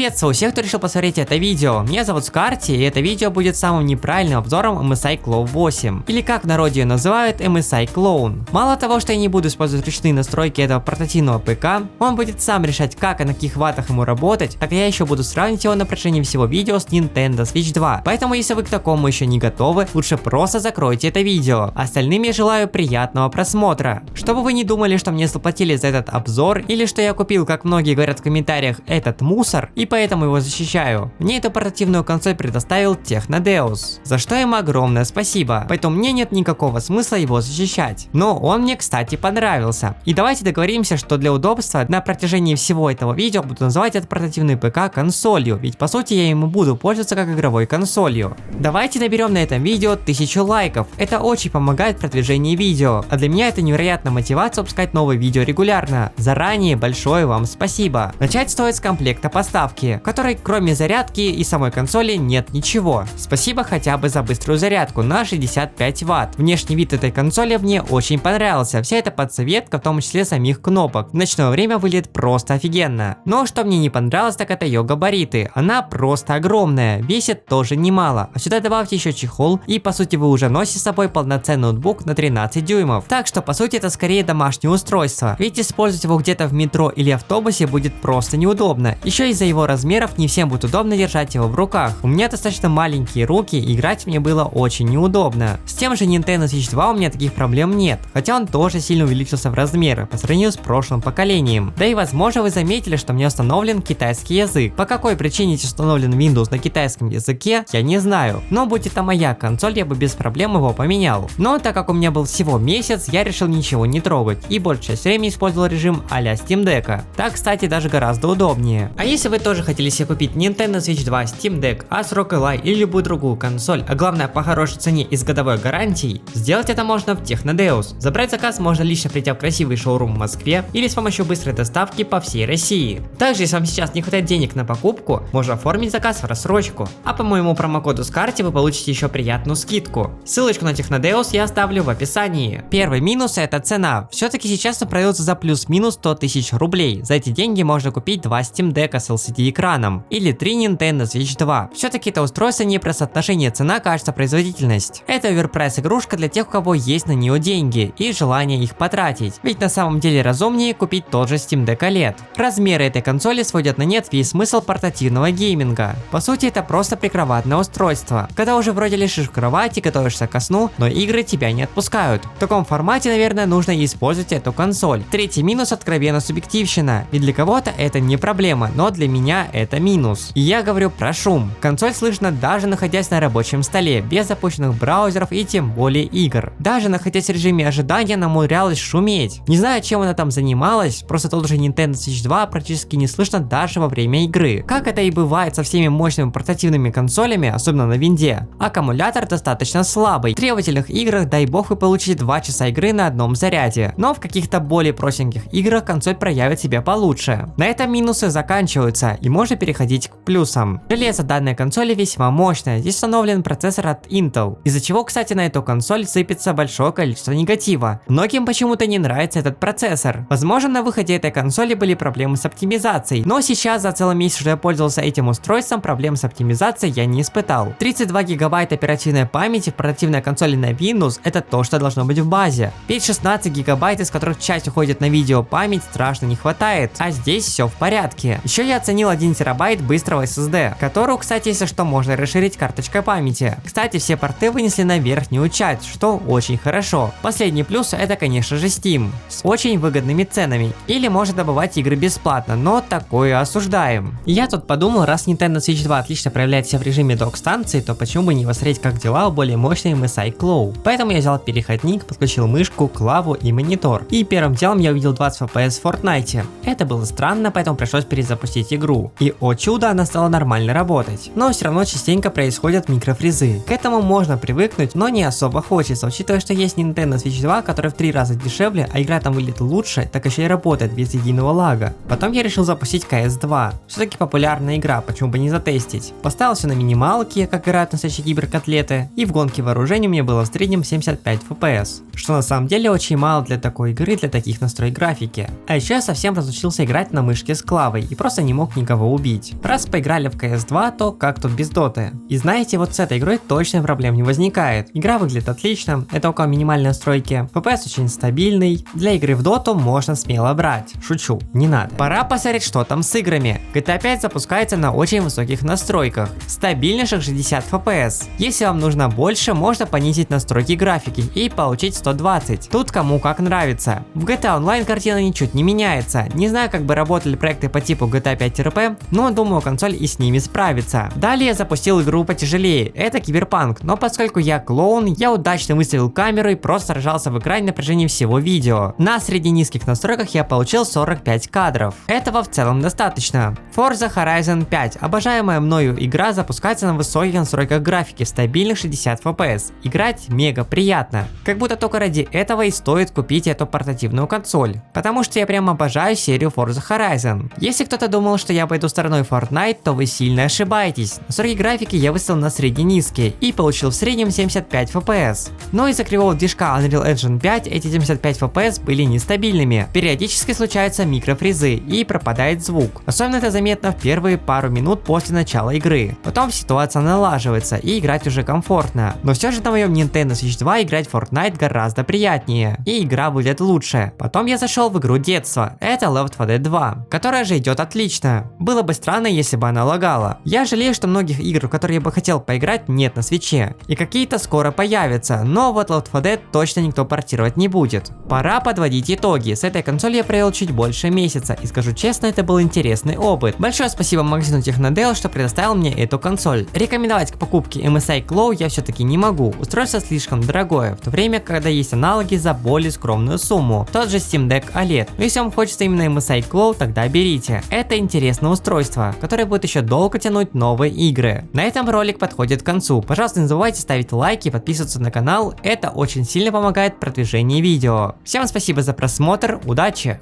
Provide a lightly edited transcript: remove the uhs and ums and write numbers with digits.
Приветствую всех, кто решил посмотреть это видео. Меня зовут Скарти, и это видео будет самым неправильным обзором MSI Clone 8. Или как в народе ее называют, MSI Clone. Мало того, что я не буду использовать ручные настройки этого портативного ПК, он будет сам решать, как и на каких ваттах ему работать, так я еще буду сравнивать его на протяжении всего видео с Nintendo Switch 2. Поэтому если вы к такому еще не готовы, лучше просто закройте это видео. Остальным я желаю приятного просмотра. Чтобы вы не думали, что мне заплатили за этот обзор, или что я купил, как многие говорят в комментариях, этот мусор, и поэтому его защищаю. Мне эту портативную консоль предоставил Технодеус, за что им огромное спасибо, поэтому мне нет никакого смысла его защищать. Но он мне, кстати, понравился. И давайте договоримся, что для удобства на протяжении всего этого видео буду называть этот портативный ПК консолью, ведь по сути я ему буду пользоваться как игровой консолью. Давайте наберем на этом видео 1000 лайков, это очень помогает в продвижении видео, а для меня это невероятная мотивация выпускать новые видео регулярно. Заранее большое вам спасибо. Начать стоит с комплекта поставки, в которой кроме зарядки и самой консоли нет ничего. Спасибо хотя бы за быструю зарядку на 65 Вт. Внешний вид этой консоли мне очень понравился, вся эта подсветка, в том числе самих кнопок. В ночное время выглядит просто офигенно. Но что мне не понравилось, так это ее габариты. Она просто огромная, весит тоже немало. А сюда добавьте еще чехол, и по сути вы уже носите с собой полноценный ноутбук на 13 дюймов. Так что по сути это скорее домашнее устройство, ведь использовать его где-то в метро или автобусе будет просто неудобно. Еще из-за его размеров не всем будет удобно держать его в руках. У меня достаточно маленькие руки, и играть мне было очень неудобно. С тем же Nintendo Switch 2 у меня таких проблем нет, хотя он тоже сильно увеличился в размерах по сравнению с прошлым поколением. Да и возможно вы заметили, что мне установлен китайский язык. По какой причине установлен Windows на китайском языке, я не знаю. Но будь это моя консоль, я бы без проблем его поменял. Но так как у меня был всего месяц, я решил ничего не трогать и большую часть времени использовал режим а-ля Steam Deck. Так, кстати, даже гораздо удобнее. А если вы тоже хотели себе купить Nintendo Switch 2, Steam Deck, Asus ROG Ally или любую другую консоль, а главное по хорошей цене и с годовой гарантией, сделать это можно в Технодеус. Забрать заказ можно лично придя в красивый шоурум в Москве или с помощью быстрой доставки по всей России. Также, если вам сейчас не хватает денег на покупку, можно оформить заказ в рассрочку. А по моему промокоду Скарти вы получите еще приятную скидку. Ссылочку на Технодеус я оставлю в описании. Первый минус — это цена. Все-таки сейчас он продается за плюс-минус 100 тысяч рублей. За эти деньги можно купить 2 Steam Deck с LCD экраном или 3 Nintendo Switch 2. Все-таки это устройство не про соотношение цена-качество-производительность. Это оверпрайс игрушка для тех, у кого есть на нее деньги и желание их потратить. Ведь на самом деле разумнее купить тот же Steam Deck OLED. Размеры этой консоли сводят на нет весь смысл портативного гейминга. По сути это просто прикроватное устройство, когда уже вроде лежишь в кровати, готовишься ко сну, но игры тебя не отпускают. В таком формате, наверное, нужно и использовать эту консоль. Третий минус — откровенно субъективщина. Ведь для кого-то это не проблема, но для меня это минус. И я говорю про шум. Консоль слышно даже находясь на рабочем столе, без запущенных браузеров и тем более игр. Даже находясь в режиме ожидания, она умудрялась шуметь. Не знаю, чем она там занималась, просто тот же Nintendo Switch 2 практически не слышно даже во время игры. Как это и бывает со всеми мощными портативными консолями, особенно на винде, аккумулятор достаточно слабый. В требовательных играх, дай бог, вы получите 2 часа игры на одном заряде, но в каких-то более простеньких играх консоль проявит себя получше. На этом минусы заканчиваются, и можно переходить к плюсам. Железо данной консоли весьма мощное, здесь установлен процессор от Intel, из-за чего, кстати, на эту консоль сыпется большое количество негатива. Многим почему-то не нравится этот процессор. Возможно, на выходе этой консоли были проблемы с оптимизацией, но сейчас за целый месяц, что я пользовался этим устройством, проблем с оптимизацией я не испытал. 32 гигабайта оперативной памяти в портативной консоли на Windows — это то, что должно быть в базе. Ведь 16 гигабайт, из которых часть уходит на видео память, страшно не хватает, а здесь все в порядке. Еще я оценил 1 терабайт быстрого SSD, которую, кстати, если что, можно расширить карточкой памяти. Кстати, все порты вынесли на верхнюю часть, что очень хорошо. Последний плюс — это, конечно же, Steam с очень выгодными ценами, или можно добывать игры бесплатно, но такое осуждаем. Я тут подумал, раз Nintendo Switch 2 отлично проявляет себя в режиме док-станции, то почему бы не посмотреть, как дела у более мощной MSI Clone. Поэтому я взял переходник, подключил мышку, клаву и монитор. И первым делом я увидел 20 FPS в Fortnite. Это было странно, поэтому пришлось перезапустить игру. И о чудо, она стала нормально работать. Но все равно частенько происходят микрофризы. К этому можно привыкнуть, но не особо хочется, учитывая, что есть Nintendo Switch 2, который в 3 раза дешевле, а игра там выглядит лучше, так еще и работает без единого лага. Потом я решил запустить CS2. Все-таки популярная игра, почему бы не затестить. Поставил все на минималке, как играют настоящие киберкотлеты, и в гонке вооружений у меня было в среднем 75 FPS, что на самом деле очень мало для такой игры, для таких настроек графики. А еще я совсем разучился играть на мышке с клавой и просто не мог никак никого убить. Раз поиграли в CS2, то как тут без доты? И знаете, вот с этой игрой точно проблем не возникает. Игра выглядит отлично, это около минимальной настройки, FPS очень стабильный, для игры в доту можно смело брать. Шучу, не надо. Пора посмотреть, что там с играми. GTA 5 запускается на очень высоких настройках, стабильнейших 60 FPS. Если вам нужно больше, можно понизить настройки графики и получить 120. Тут кому как нравится. В GTA Online картина ничуть не меняется. Не знаю, как бы работали проекты по типу GTA 5 RP, но думаю, консоль и с ними справится. Далее я запустил игру потяжелее, это Киберпанк, но поскольку я клоун, я удачно выставил камеру и просто сражался в экране на протяжении всего видео. На среди низких настройках я получил 45 кадров. Этого в целом достаточно. Forza Horizon 5, обожаемая мною игра, запускается на высоких настройках графики, стабильных 60 FPS. Играть мега приятно. Как будто только ради этого и стоит купить эту портативную консоль. Потому что я прям обожаю серию Forza Horizon. Если кто-то думал, что я пойду стороной Fortnite, то вы сильно ошибаетесь. Настройки графики я выставил на средне-низкие и получил в среднем 75 FPS. Но из-за кривого движка Unreal Engine 5 эти 75 FPS были нестабильными. Периодически случаются микрофризы и пропадает звук. Особенно это заметно в первые пару минут после начала игры. Потом ситуация налаживается и играть уже комфортно. Но все же на моем Nintendo Switch 2 играть в Fortnite гораздо приятнее. И игра выглядит лучше. Потом я зашел в игру детства. Это Left 4 Dead 2, которая же идет отлично. Было бы странно, если бы она лагала. Я жалею, что многих игр, в которые я бы хотел поиграть, нет на свитче. И какие-то скоро появятся, но вот Left 4 Dead точно никто портировать не будет. Пора подводить итоги. С этой консолью я провел чуть больше месяца, и скажу честно, это был интересный опыт. Большое спасибо магазину Technodel, что предоставил мне эту консоль. Рекомендовать к покупке MSI Claw я все-таки не могу. Устройство слишком дорогое, в то время, когда есть аналоги за более скромную сумму. Тот же Steam Deck OLED. Но если вам хочется именно MSI Claw, тогда берите. Это интересное устройство, которое будет еще долго тянуть новые игры. На этом ролик подходит к концу. Пожалуйста, не забывайте ставить лайки и подписываться на канал. Это очень сильно помогает в продвижении видео. Всем спасибо за просмотр, удачи!